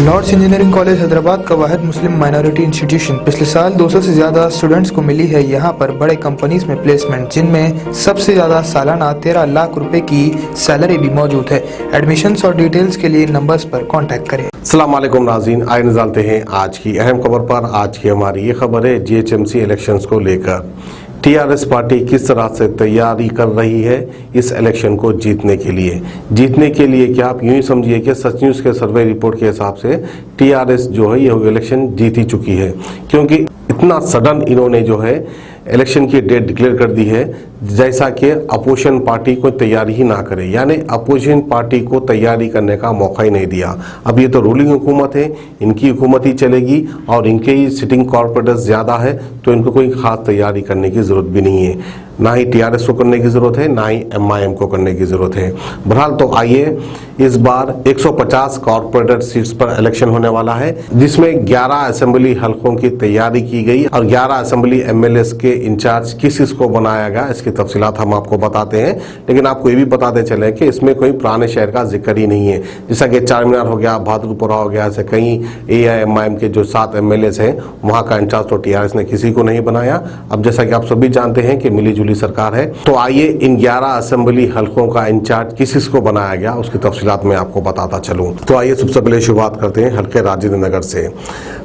Lord's engineering college Hyderabad का वाहिद मुस्लिम minority institution पिछले साल 200 से ज्यादा स्टूडेंट्स को मिली है यहाँ पर बड़े कंपनीज में प्लेसमेंट, जिनमें सबसे ज्यादा सालाना 13 लाख रुपए की सैलरी भी मौजूद है। एडमिशन्स और डिटेल्स के लिए नंबर्स पर कांटेक्ट करें। अस्सलाम वालेकुम नाज़रीन, आइए निकालते हैं आज की अहम खबर पर। आज की हमारी ये खबर है जीएचएमसी इलेक्शंस को लेकर टीआरएस पार्टी किस तरह से तैयारी कर रही है इस इलेक्शन को जीतने के लिए। क्या आप यूं ही समझिए कि सच न्यूज़ के सर्वे रिपोर्ट के हिसाब से टीआरएस जो है ये इलेक्शन जीत ही चुकी है, क्योंकि इतना सडन इन्होंने जो है इलेक्शन की डेट डिक्लेयर कर दी है, जैसा कि अपोजिशन पार्टी को तैयारी ही ना करे, यानी अपोजिशन पार्टी को तैयारी करने का मौका ही नहीं दिया। अब ये तो रूलिंग हुकूमत है, इनकी हुकूमत ही चलेगी और इनके ही सिटिंग कॉर्पोरेटर्स ज़्यादा है, तो इनको कोई ख़ास तैयारी करने की ज़रूरत भी नहीं है। ना ही टीआरएस को करने की ज़रूरत है, ना ही एमआईएम को करने की ज़रूरत है। बहरहाल तो आइए, इस बार 150 कॉर्पोरेटर सीट्स पर इलेक्शन होने वाला है, जिसमें 11 असेंबली हलकों की तैयारी की गई और 11 असेंबली एमएलएस के इंचार्ज किस को बनाया गया, इसकी तफसीलात हम आपको बताते हैं। लेकिन आपको ये भी बताते चले कि इसमें कोई पुराने शहर का जिक्र ही नहीं है, जैसा कि चार मीनार हो गया, बहादुरपुरा हो गया, ऐसे कई एआईएमआईएम के जो 7 एमएलएस हैं वहाँ का इंचार्ज तो टीआरएस ने किसी को नहीं बनाया। अब जैसा कि आप सभी जानते हैं कि मिली जुली सरकार है, तो आइए इन 11 असेंबली हलकों का इंचार्ज किस को बनाया गया उसकी तफसीलात मैं आपको बताता चलूं। तो आइए सबसे पहले शुरुआत करते हैं हल्के राजेंद्र नगर से।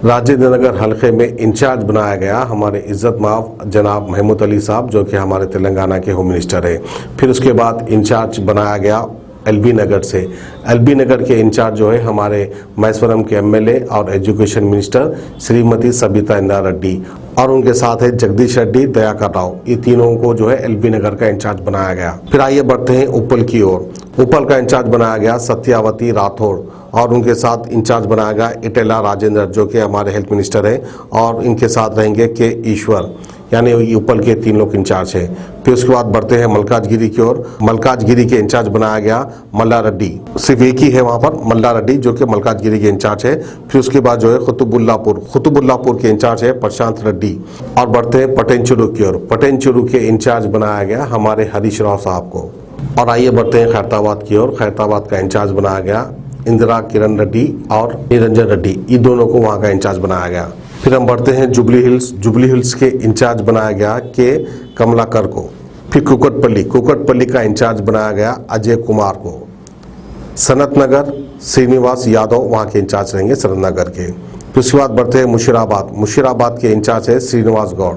राजेंद्र नगर हल्के में इंचार्ज बनाया गया हमारे इज्जत माफ जनाब महमूद अली साहब, जो कि हमारे तेलंगाना के होम मिनिस्टर है। फिर उसके बाद इंचार्ज बनाया गया एलबी नगर से। एलबी नगर के इंचार्ज जो है हमारे मैसवरम के एमएलए और एजुकेशन मिनिस्टर श्रीमती सबिता इंद्रा रेड्डी, और उनके साथ है जगदीश रेड्डी, दयाकर राव। ये तीनों को जो है एलबी नगर का इंचार्ज बनाया गया। फिर आइए बढ़ते हैं उपल की ओर। उपल का इंचार्ज बनाया गया सत्यावती राठौड़, और उनके साथ इंचार्ज बनाया गया इटेला राजेंद्र, जो कि हमारे हेल्थ मिनिस्टर है, और इनके साथ रहेंगे के ईश्वर, यानी उपल के 3 लोग इंचार्ज है। फिर उसके बाद बढ़ते हैं मलकाजगिरी की ओर। मलकाजगिरी के इंचार्ज बनाया गया मल्ला रेड्डी, सिर्फ एक ही है वहाँ पर मल्ला रेड्डी, जो कि मलकाजगिरी के इंचार्ज है। फिर उसके बाद जो है कुतुबुल्लापुर के इंचार्ज है प्रशांत रेड्डी। और बढ़ते हैं पटेनचुरू की ओर। पटेनचुरू के इंचार्ज बनाया गया हमारे हरीश राव साहब को। और आइए बढ़ते हैं खैरताबाद की ओर। खैरताबाद का इंचार्ज बनाया गया इंदिरा किरण रेड्डी और निरंजन रेड्डी, ये दोनों को वहाँ का इंचार्ज बनाया गया। फिर हम बढ़ते हैं जुबली हिल्स के इंचार्ज बनाया गया के कमलाकर को। फिर कुकटपल्ली का इंचार्ज बनाया गया अजय कुमार को। सनत नगर श्रीनिवास यादव वहाँ के इंचार्ज रहेंगे सनत नगर के। फिर उसके बाद बढ़ते हैं मुशीराबाद के इंचार्ज है श्रीनिवास गौड़।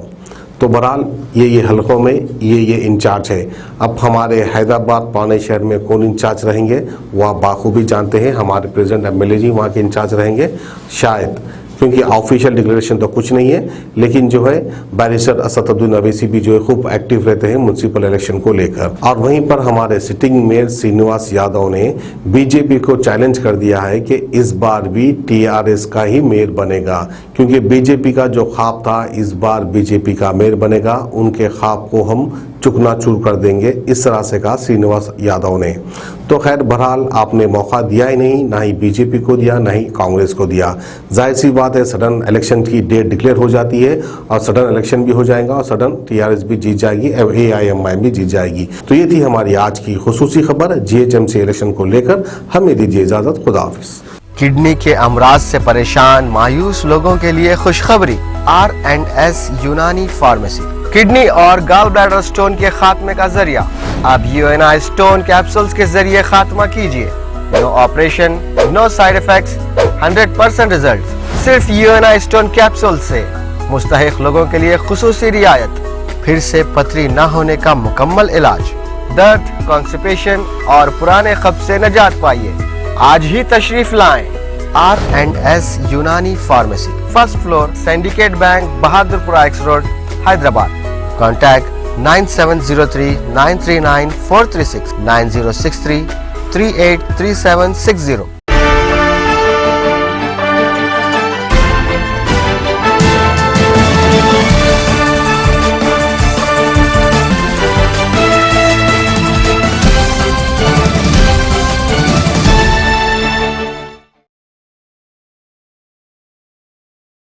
तो बहरहाल ये हलकों में ये इंचार्ज है। अब हमारे हैदराबाद पुराने शहर में कौन इंचार्ज रहेंगे वो आप बाखूबी जानते हैं, हमारे प्रेसिडेंट एमएलए जी वहाँ के इंचार्ज रहेंगे शायद, क्योंकि ऑफिशियल डिक्लेरेशन तो कुछ नहीं है। लेकिन जो है बैरिस्टर असदुद्दीन अवैसी भी जो है खूब एक्टिव रहते हैं म्युनिसिपल इलेक्शन को लेकर। और वहीं पर हमारे सिटिंग मेयर श्रीनिवास यादव ने बीजेपी को चैलेंज कर दिया है कि इस बार भी टीआरएस का ही मेयर बनेगा, क्योंकि बीजेपी का जो ख्वाब था इस बार बीजेपी का मेयर बनेगा, उनके ख्वाब को हम चुकनाचूर कर देंगे, इस तरह से कहा श्रीनिवास यादव ने। तो खैर बहरहाल आपने मौका दिया ही नहीं, ना ही बीजेपी को दिया, ना ही कांग्रेस को दिया। जाहिर सी बात है, सडन इलेक्शन की डेट डिक्लेयर हो जाती है और सडन इलेक्शन भी हो जाएगा और सडन टीआरएस भी जीत जाएगी, एआईएमआईएम भी जीत जाएगी। तो ये थी हमारी आज की खुसूसी खबर जीएचएमसी इलेक्शन को लेकर। हमें दीजिए इजाजत, खुदा हाफिज। किडनी के अमराज से परेशान मायूस लोगों के लिए खुशखबरी, R&S यूनानी फार्मेसी किडनी और गॉल ब्लैडर स्टोन के खात्मे का जरिया। अब UNI स्टोन कैप्सूल्स के जरिए खात्मा कीजिए। No operation, no side effects, 100% result. सिर्फ UNI स्टोन कैप्सूल से मुस्तहिक लोगों के लिए खुसूसी रियायत। फिर से पथरी न होने का मुकम्मल इलाज, दर्द, कॉन्स्टिपेशन और पुराने कब्ज से निजात पाइए। आज ही तशरीफ लाएं। R&S यूनानी pharmacy, 1st floor, syndicate bank, Bahadurpura X road, Hyderabad. Contact 9703 939 436 9063 383760।